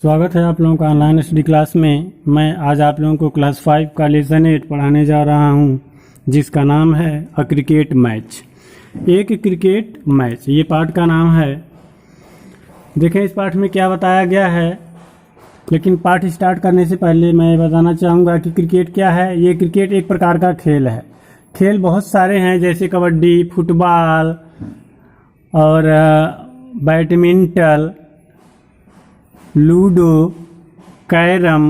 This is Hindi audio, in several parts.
स्वागत है आप लोगों का ऑनलाइन स्टडी क्लास में। मैं आज आप लोगों को क्लास 5 का लेसन 8 पढ़ाने जा रहा हूं, जिसका नाम है अ क्रिकेट मैच। एक क्रिकेट मैच ये पाठ का नाम है। देखें इस पाठ में क्या बताया गया है, लेकिन पाठ स्टार्ट करने से पहले मैं बताना चाहूँगा कि क्रिकेट क्या है। ये क्रिकेट एक प्रकार का खेल है। खेल बहुत सारे हैं, जैसे कबड्डी, फुटबॉल और बैडमिंटन, लूडो, कैरम,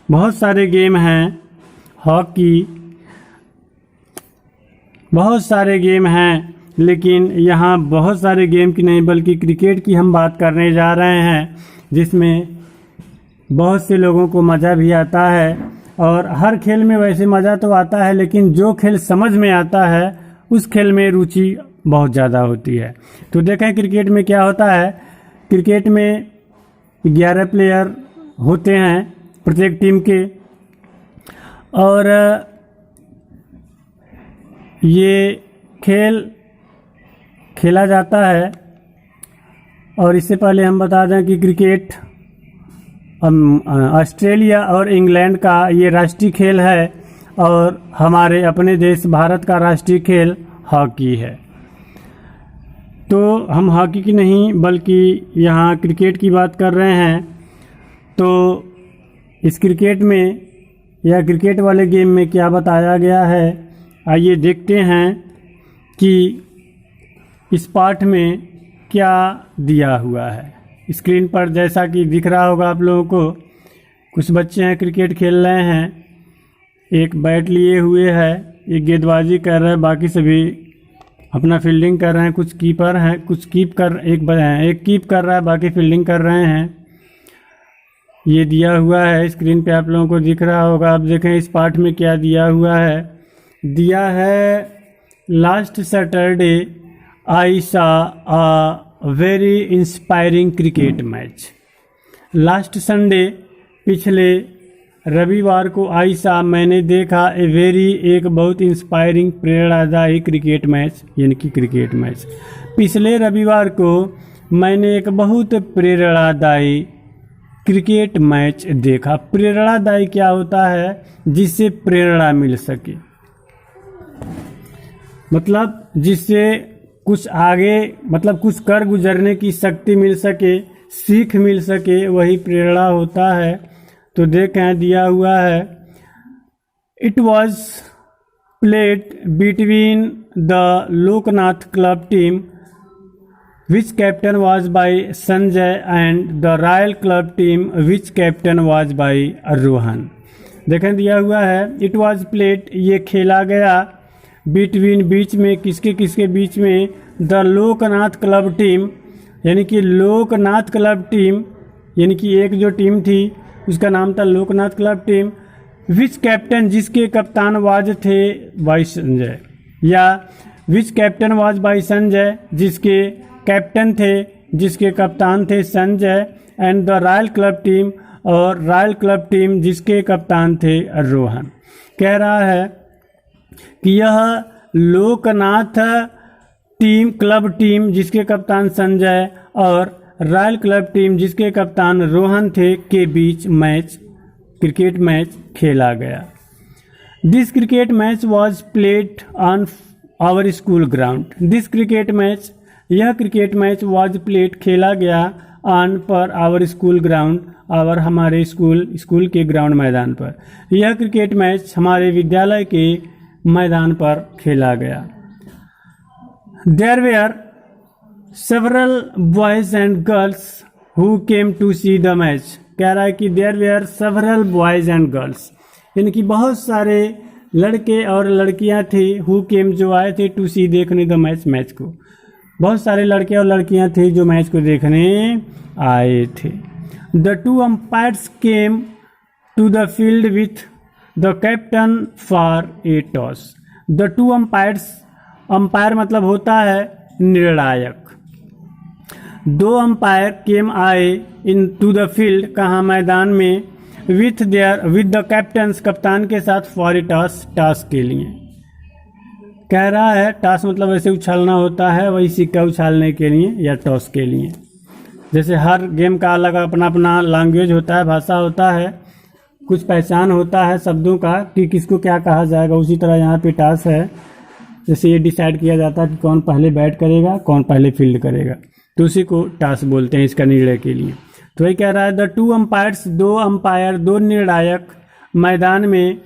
बहुत सारे गेम हैं। हॉकी, बहुत सारे गेम हैं, लेकिन यहाँ बहुत सारे गेम की नहीं बल्कि क्रिकेट की हम बात करने जा रहे हैं, जिसमें बहुत से लोगों को मज़ा भी आता है। और हर खेल में वैसे मज़ा तो आता है, लेकिन जो खेल समझ में आता है उस खेल में रुचि बहुत ज़्यादा होती है। तो देखें क्रिकेट में क्या होता है। क्रिकेट में 11 प्लेयर होते हैं प्रत्येक टीम के, और ये खेल खेला जाता है। और इससे पहले हम बता दें कि क्रिकेट ऑस्ट्रेलिया और इंग्लैंड का ये राष्ट्रीय खेल है, और हमारे अपने देश भारत का राष्ट्रीय खेल हॉकी है। तो हम हॉकी की नहीं बल्कि यहाँ क्रिकेट की बात कर रहे हैं। तो इस क्रिकेट में या क्रिकेट वाले गेम में क्या बताया गया है, आइए देखते हैं कि इस पाठ में क्या दिया हुआ है। स्क्रीन पर जैसा कि दिख रहा होगा आप लोगों को, कुछ बच्चे हैं क्रिकेट खेल रहे हैं। एक बैट लिए हुए है, एक गेंदबाजी कर रहा है, बाकी सभी अपना फील्डिंग कर रहे हैं। कुछ कीपर हैं, कुछ एक कीप कर रहा है, बाकी फील्डिंग कर रहे हैं। ये दिया हुआ है, स्क्रीन पे आप लोगों को दिख रहा होगा। आप देखें इस पाठ में क्या दिया हुआ है। दिया है लास्ट सैटरडे आई सा a very inspiring cricket match. Last Sunday, पिछले रविवार को आई सा मैंने देखा एक बहुत इंस्पायरिंग प्रेरणादायी क्रिकेट मैच, यानी कि क्रिकेट मैच। पिछले रविवार को मैंने एक बहुत प्रेरणादायी क्रिकेट मैच देखा। प्रेरणादायी क्या होता है? जिससे प्रेरणा मिल सके, मतलब जिससे कुछ आगे, मतलब कुछ कर गुजरने की शक्ति मिल सके, सीख मिल सके, वही प्रेरणा होता है। तो देखें दिया हुआ है, it was played between the Loknath club team which captain was by Sanjay and the royal club team which captain was by Rohan. देखें दिया हुआ है, इट वॉज प्लेड ये खेला गया, बिटवीन बीच में, किसके किसके बीच में, द लोकनाथ क्लब टीम यानी कि लोकनाथ क्लब टीम, यानी कि एक जो टीम थी उसका नाम था लोकनाथ क्लब टीम, विच कैप्टन जिसके कप्तान वाज थे बाई संजय, या विच कैप्टन वाज बाई संजय जिसके कैप्टन थे, जिसके कप्तान थे Sanjay, and the royal club team और रॉयल क्लब टीम जिसके कप्तान थे रोहन। कह रहा है कि यह लोकनाथ टीम क्लब टीम जिसके कप्तान संजय और रॉयल क्लब टीम जिसके कप्तान रोहन थे के बीच क्रिकेट मैच खेला गया। This cricket match was played on our school ground. This cricket match, यह क्रिकेट मैच वॉज प्लेड खेला गया, ऑन पर आवर स्कूल ग्राउंड, आवर हमारे स्कूल के ग्राउंड मैदान पर। यह क्रिकेट मैच हमारे विद्यालय के मैदान पर खेला गया। There were several boys and girls who came to see the match। कह रहा है कि there were several boys and girls, यानी कि बहुत सारे लड़के और लड़कियां थे, who came जो आए थे, to see देखने the मैच को। बहुत सारे लड़के और लड़कियां थे जो मैच को देखने आए थे। The two umpires came to the field with the captain for a toss। The two umpires, umpire मतलब होता है निर्णायक। दो अंपायर केम आए इन टू द फील्ड, कहाँ मैदान में, विथ द कैप्टन्स कप्तान के साथ, फॉर ए टॉस के लिए। कह रहा है टॉस मतलब ऐसे उछालना होता है, वही सिक्का उछालने के लिए या टॉस के लिए। जैसे हर गेम का अलग अपना अपना लैंग्वेज होता है, भाषा होता है, कुछ पहचान होता है शब्दों का कि किसको क्या कहा जाएगा। उसी तरह यहाँ पे टास्क है, जैसे ये डिसाइड किया जाता है कि कौन पहले बैट करेगा, कौन पहले फील्ड करेगा, तो उसी को टास्क बोलते हैं इसका निर्णय के लिए। तो वही कह रहा है द टू अंपायर्स, दो अंपायर, दो निर्णायक मैदान में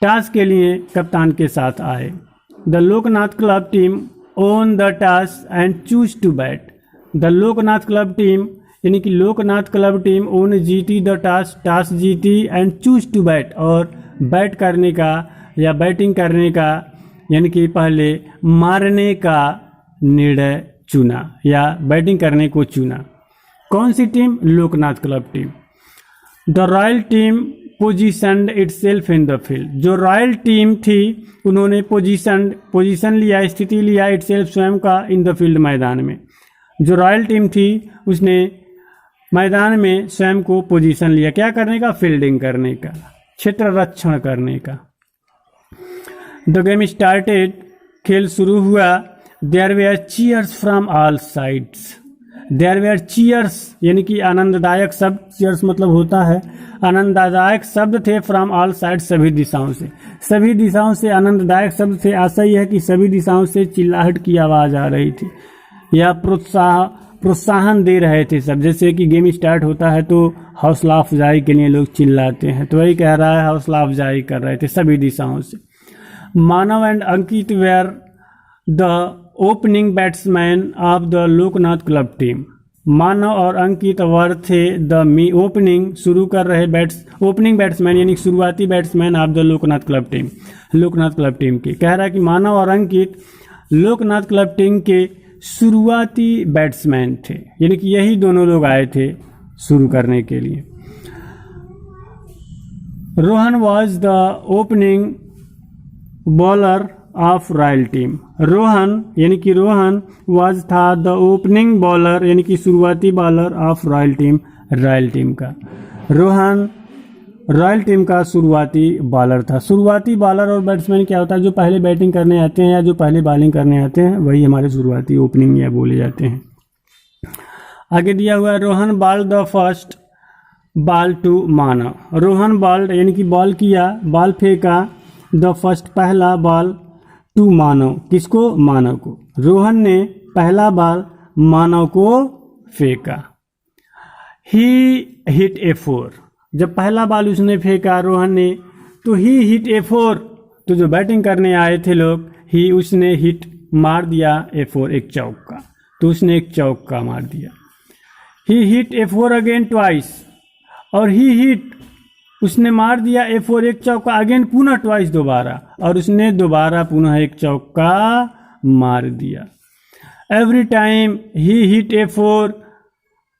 टास्क के लिए कप्तान के साथ आए। The Loknath club team won the task and choose to bat. The Loknath club team यानी कि लोकनाथ क्लब टीम ओन जीती द टास्क जीती एंड चूज टू बैट, और बैट करने का या बैटिंग करने का यानी कि पहले मारने का निर्णय चुना या बैटिंग करने को चुना। कौन सी team? Loknath club team. The royal team positioned itself in the field. जो रॉयल टीम थी उन्होंने पोजीशन लिया, स्थिति लिया, इटसेल्फ स्वयं का, इन द फील्ड मैदान में। जो रॉयल टीम थी उसने मैदान में स्वयं को पोजीशन लिया, क्या करने का? फील्डिंग करने का, क्षेत्र रक्षण करने का। द गेम स्टार्टेड, खेल शुरू हुआ। There were cheers from all sides. There were cheers यानी कि आनंददायक शब्द, चीयर्स मतलब होता है आनंददायक शब्द थे, फ्रॉम ऑल साइड सभी दिशाओं से। सभी दिशाओं से आनंददायक शब्द थे, आशा यह है कि सभी दिशाओं से चिल्लाहट की आवाज़ आ रही थी या प्रोत्साहन दे रहे थे सब। जैसे कि गेम स्टार्ट होता है तो हौसला अफजाई के लिए लोग चिल्लाते हैं, तो वही कह रहा है हौसला अफजाई कर रहे थे सभी दिशाओं से। Manav and Ankit were the opening batsman of the Loknath club team. Manav और अंकित वर थे द ओपनिंग, शुरू कर रहे ओपनिंग बैट्समैन यानी शुरुआती batsman of the Loknath club team, Loknath club team के। कह रहा है कि मानव और अंकित लोकनाथ क्लब टीम के शुरुआती बैट्समैन थे, यानी कि यही दोनों लोग आए थे शुरू करने के लिए। Rohan was the opening bowler of royal team. Rohan यानी कि रोहन वाज था द ओपनिंग बॉलर यानी कि शुरुआती bowler of royal team, royal team का। रोहन रॉयल टीम का शुरुआती बॉलर था। शुरुआती बॉलर और बैट्समैन क्या होता है? जो पहले बैटिंग करने आते हैं या जो पहले बॉलिंग करने आते हैं वही हमारे शुरुआती ओपनिंग या बोले जाते हैं। आगे दिया हुआ है Rohan bowl the first ball to Manav. Rohan bowl यानी कि बॉल किया, बॉल फेंका, द फर्स्ट पहला बॉल, टू मानव, किसको? मानव को। रोहन ने पहला बॉल मानव को फेंका। ही हिट ए 4। जब पहला बॉल उसने फेंका रोहन ने तो ही हिट ए 4, तो जो बैटिंग करने आए थे लोग ही उसने हिट मार दिया ए 4, एक चौका, तो उसने एक चौका मार दिया। ही हिट ए 4 अगेन ट्वाइस, और ही हिट उसने मार दिया ए 4 एक चौका, अगेन पुनः ट्वाइस दोबारा, और उसने दोबारा पुनः एक चौका मार दिया। एवरी टाइम ही हिट ए 4,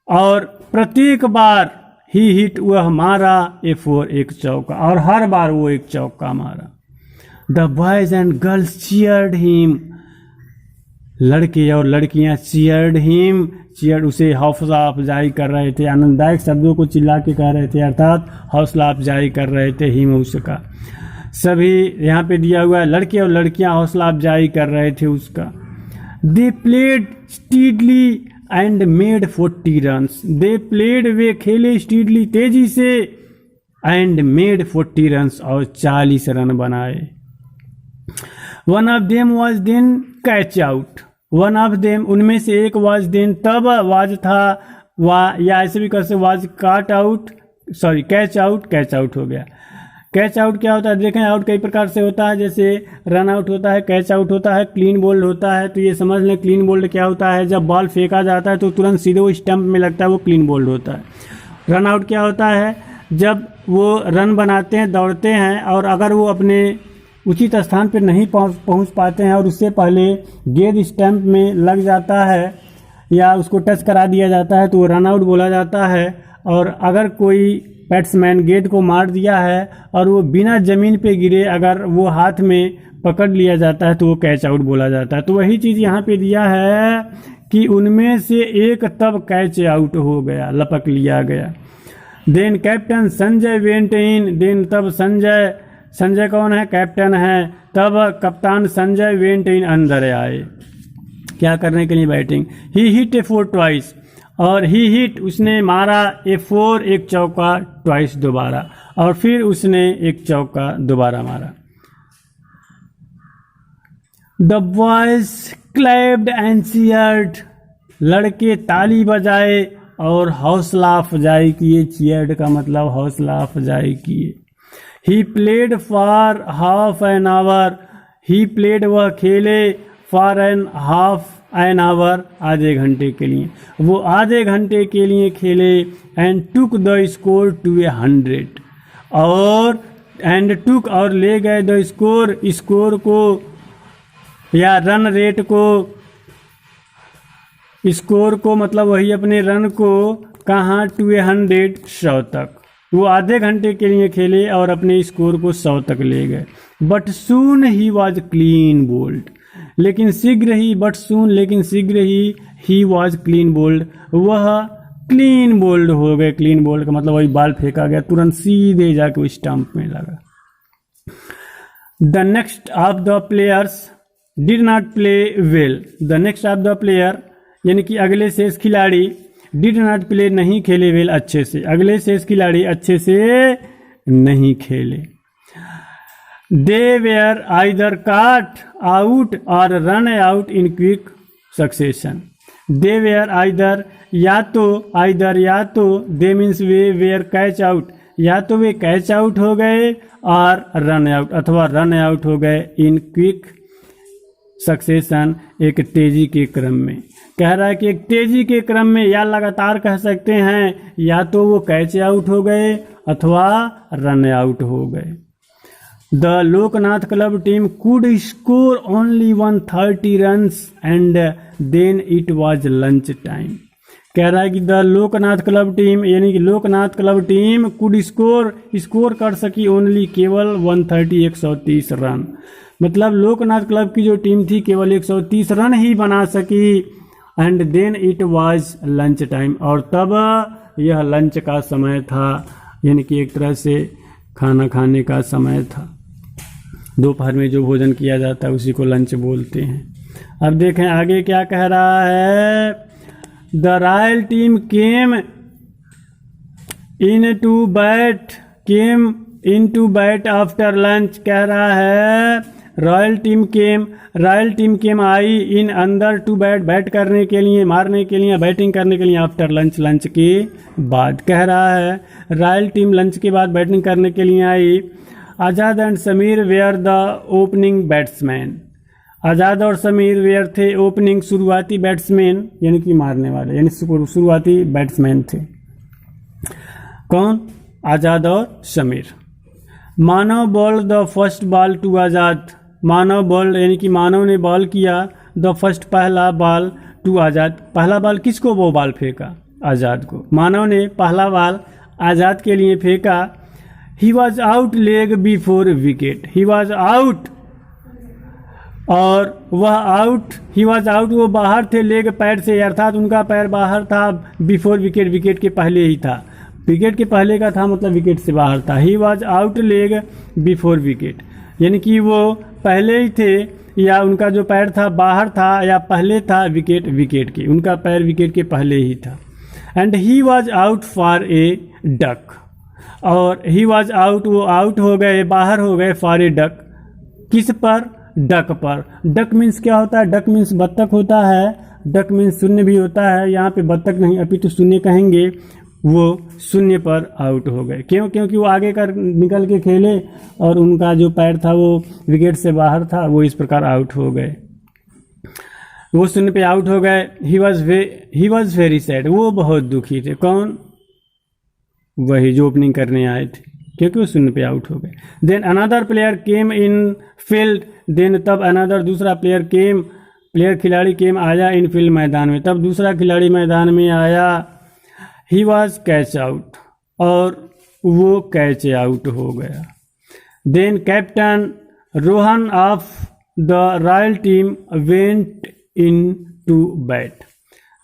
और प्रत्येक बार ही हिट वह मारा ए 4 एक चौका, और हर बार वो एक चौका मारा। The boys and girls cheered him. लड़के और लड़कियां चीयर्ड हिम, चीयर उसे हौसला अफजाई कर रहे थे, आनंददायक शब्दों को चिल्ला के कह रहे थे, अर्थात हौसला अफजाई कर रहे थे हिम उसका। सभी यहाँ पे दिया हुआ है लड़के और लड़कियां हौसला अफजाई कर रहे थे उसका। They played steadily and made 40 runs. They played वे खेले स्टीडली तेजी से, एंड मेड 40 रन्स और 40 रन बनाए। One of them was then catch out. One of them उनमें से एक वाज देन, तब वाज था या ऐसे भी कर सकते वाज काट out, sorry catch out, catch out हो गया। कैच आउट क्या होता है? देखें आउट कई प्रकार से होता है, जैसे रन आउट होता है, कैच आउट होता है, क्लीन बोल्ड होता है। तो ये समझ लें क्लीन बोल्ड क्या होता है, जब बॉल फेंका जाता है तो तुरंत सीधे वो स्टंप में लगता है, वो क्लीन बोल्ड होता है। रन आउट क्या होता है? जब वो रन बनाते हैं, दौड़ते हैं, और अगर वो अपने उचित स्थान पर नहीं पहुंच पाते हैं और उससे पहले गेंद स्टंप में लग जाता है या उसको टच करा दिया जाता है तो वो रन आउट बोला जाता है। और अगर कोई बैट्समैन गेंद को मार दिया है और वो बिना जमीन पे गिरे अगर वो हाथ में पकड़ लिया जाता है तो वो कैच आउट बोला जाता है। तो वही चीज़ यहाँ पे दिया है कि उनमें से एक तब कैच आउट हो गया, लपक लिया गया। Then captain Sanjay went in. Then तब संजय कौन है? कैप्टन है। तब कप्तान संजय वेंट इन अंदर आए, क्या करने के लिए? बैटिंग। ही हिट ए 4 ट्वाइस, और ही हिट उसने मारा ए 4 एक चौका ट्वाइस दोबारा, और फिर उसने एक चौका दोबारा मारा। The boys clapped and cheered, लड़के ताली बजाए और हौसला अफजाई किए। चीयर्ड का मतलब हौसला अफजाई किए। He played for half an hour, he played वह खेले, for an half an hour आधे घंटे के लिए, वो आधे घंटे के लिए खेले। And took the score to 100, और एंड टुक और ले गए द स्कोर, स्कोर को या रन रेट को, स्कोर को मतलब वही अपने रन को, कहाँ टू 100 100 तक। वो आधे घंटे के लिए खेले और अपने स्कोर को 100 तक ले गए। But soon he was clean bowled, लेकिन शीघ्र ही, बट सून लेकिन शीघ्र ही वॉज क्लीन बोल्ड, वह क्लीन बोल्ड हो गए। क्लीन बोल्ड का मतलब वही बॉल फेंका गया, तुरंत सीधे जाके उस स्टंप में लगा। The next of the players did not play well, the next of the player यानी कि अगले शेष खिलाड़ी, डिड नॉट प्ले नहीं खेले वेल अच्छे से, अगले शेष खिलाड़ी अच्छे से नहीं खेले। They were either caught out और run out in quick succession. They were either या तो, आइदर या तो, दे मीन्स वे वेयर कैच आउट, या तो वे कैच आउट हो गए और रन आउट, अथवा रन आउट हो गए इन क्विक सक्सेशन एक तेजी के क्रम में। कह रहा है कि एक तेजी के क्रम में, या लगातार कह सकते हैं, या तो वो कैच आउट हो गए अथवा रन आउट हो गए। The Loknath club team could score only 130 runs and then it was lunch time. कह रहा है कि द लोकनाथ क्लब टीम यानी कि Loknath club team could score कर सकी ओनली केवल 130 130 रन, मतलब लोकनाथ क्लब की जो टीम थी केवल 130 रन ही बना सकी। And then it was lunch time, और तब यह लंच का समय था, यानी कि एक तरह से खाना खाने का समय था। दोपहर में जो भोजन किया जाता है उसी को लंच बोलते हैं। अब देखें आगे क्या कह रहा है। The royal team came in to bat after lunch. कह रहा है रॉयल टीम केम आई इन अंदर टू बैट करने के लिए, मारने के लिए, बैटिंग करने के लिए, आफ्टर लंच के बाद। कह रहा है रॉयल टीम लंच के बाद बैटिंग करने के लिए आई। Azad and Sameer were the opening batsman. Azad और समीर वेयर थे ओपनिंग शुरुआती बैट्समैन, यानी कि मारने वाले, यानी शुरुआती बैट्समैन थे। कौन? आज़ाद और Sameer. Manav ball the first ball to Azad. Manav ball यानी कि मानव ने बॉल किया द फर्स्ट पहला बॉल टू आज़ाद। पहला बॉल किसको वो बॉल फेंका? आज़ाद को। मानव ने पहला बॉल आज़ाद के लिए फेंका। He was out leg before wicket. He was out, और वह आउट, ही वॉज आउट वो बाहर थे लेग पैर से, अर्थात उनका पैर बाहर था बिफोर विकेट, विकेट के पहले ही था। विकेट के पहले का था मतलब विकेट से बाहर था। He was out leg before wicket, यानी कि वो पहले ही थे, या उनका जो पैर था बाहर था या पहले था विकेट के, उनका पैर विकेट के पहले ही था। And he was out for a duck, और ही वॉज आउट वो आउट हो गए, बाहर हो गए फॉर ए डक। किस पर? डक पर। डक मीन्स क्या होता है? डक मीन्स बत्तख होता है। डक मीन्स शून्य भी होता है, यहाँ पे बत्तख नहीं अपितु शून्य कहेंगे। वो शून्य पर आउट हो गए। क्यों? क्योंकि वो आगे कर निकल के खेले और उनका जो पैर था वो विकेट से बाहर था, वो इस प्रकार आउट हो गए, वो शून्य पे आउट हो गए। ही वॉज वेरी सैड, वो बहुत दुखी थे। कौन? वही जो ओपनिंग करने आए थे, क्योंकि वो शून्य पे आउट हो गए। देन अनदर प्लेयर केम इन फील्ड। देन तब अनदर दूसरा खिलाड़ी केम आया इन फील्ड मैदान में, तब दूसरा खिलाड़ी मैदान में आया। ही वॉज कैच आउट, और वो कैच आउट हो गया। Then captain Rohan of the royal team went in to bat.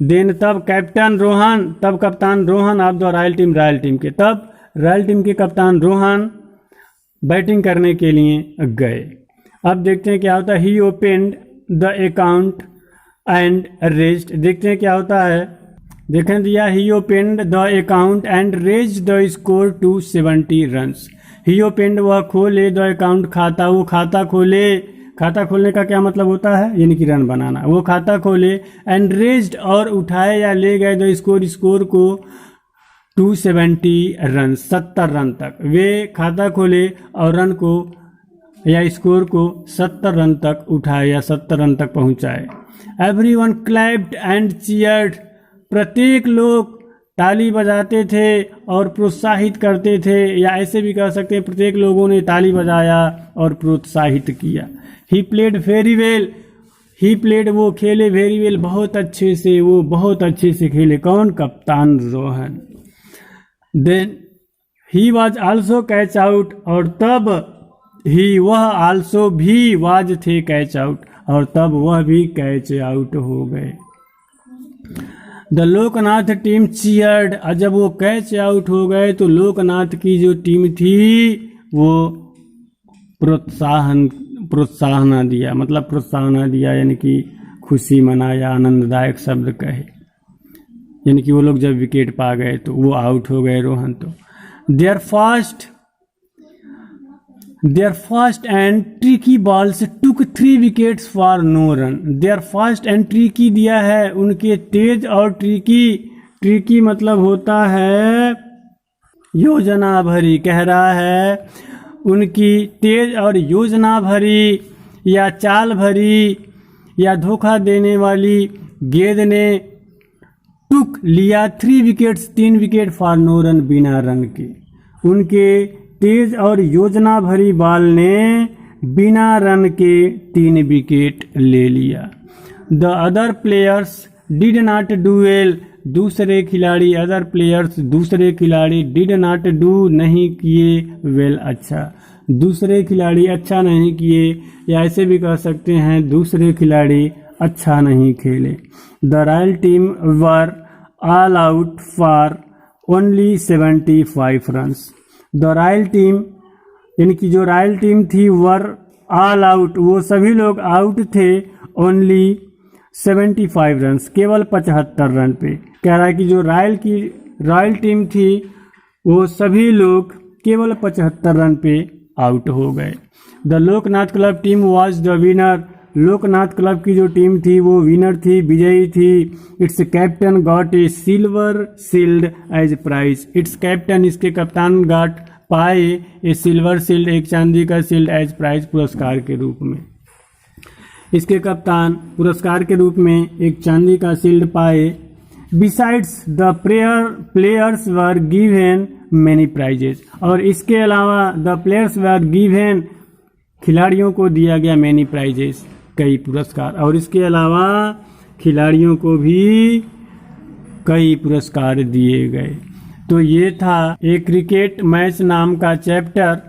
Then तब कप्तान Rohan of the royal team के, तब रॉयल टीम के कप्तान रोहन बैटिंग करने के लिए गए। अब देखते हैं क्या होता है। He opened the account and raised. देखते हैं क्या होता है। देखें दिया he opened the account and raise the score to 70 runs. He opened वह खोले, द अकाउंट खाता, वो खाता खोले, खाता खोलने का क्या मतलब होता है, यानी कि रन बनाना। वो खाता खोले, एंड रेज्ड और उठाए या ले गए द स्कोर, स्कोर को 270 रन, 70 रन तक। वे खाता खोले और रन को या स्कोर को 70 रन तक उठाए या 70 रन तक पहुंचाए। एवरीवन क्लैप्ड एंड चीयर्ड, प्रत्येक लोग ताली बजाते थे और प्रोत्साहित करते थे, या ऐसे भी कह सकते हैं प्रत्येक लोगों ने ताली बजाया और प्रोत्साहित किया। He played very well, he played वो खेले, वेरी वेल बहुत अच्छे से, वो बहुत अच्छे से खेले। कौन? कप्तान Rohan. Then he was also catch out, और तब ही वह आल्सो भी वाज थे कैच आउट, और तब वह भी कैच आउट हो गए। द लोकनाथ टीम चीयर्ड, और जब वो कैच आउट हो गए तो लोकनाथ की जो टीम थी वो प्रोत्साहन दिया, मतलब प्रोत्साहन दिया यानी कि खुशी मनाया, आनंददायक शब्द कहे, यानी कि वो लोग जब विकेट पा गए तो वो आउट हो गए रोहन। तो there fast and tricky balls took 3 wickets for no run. There fast and tricky दिया है, उनके तेज और ट्रिकी मतलब होता है योजना भरी, कह रहा है उनकी तेज और योजना भरी या चाल भरी या धोखा देने वाली गेंद ने टुक लिया 3 wickets, 3 wicket for no run, बिना रन के। उनके तेज और योजना भरी बॉल ने बिना रन के 3 विकेट ले लिया। The other players did not do well, दूसरे खिलाड़ी, अदर प्लेयर्स दूसरे खिलाड़ी, डिड नॉट डू नहीं किए, वेल अच्छा, दूसरे खिलाड़ी अच्छा नहीं किए, या ऐसे भी कह सकते हैं दूसरे खिलाड़ी अच्छा नहीं खेले। The royal team were all out for only 75 runs. The royal team यानी कि जो रॉयल टीम थी वर ऑल आउट, वो सभी लोग आउट थे ओनली 75 रन्स, केवल 75 रन पे। कह रहा है कि जो रॉयल टीम थी वो सभी लोग केवल 75 रन पे आउट हो गए। The Loknath club team was the winner, Loknath club की जो टीम थी वो विनर थी, विजयी थी। Its captain got a silver shield as prize, its captain इसके कप्तान गॉट पाए ए सिल्वर शील्ड, एक चांदी का शील्ड, एज प्राइज पुरस्कार के रूप में। इसके कप्तान पुरस्कार के रूप में एक चांदी का शील्ड पाए। Besides the players were given many prizes, और इसके अलावा द प्लेयर्स वर गिवन खिलाड़ियों को दिया गया मैनी प्राइजेस, कई पुरस्कार, और इसके अलावा खिलाड़ियों को भी कई पुरस्कार दिए गए। तो ये था एक क्रिकेट मैच नाम का चैप्टर।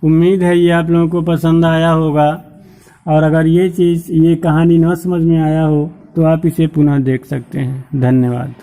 उम्मीद है ये आप लोगों को पसंद आया होगा, और अगर ये कहानी न समझ में आया हो तो आप इसे पुनः देख सकते हैं। धन्यवाद।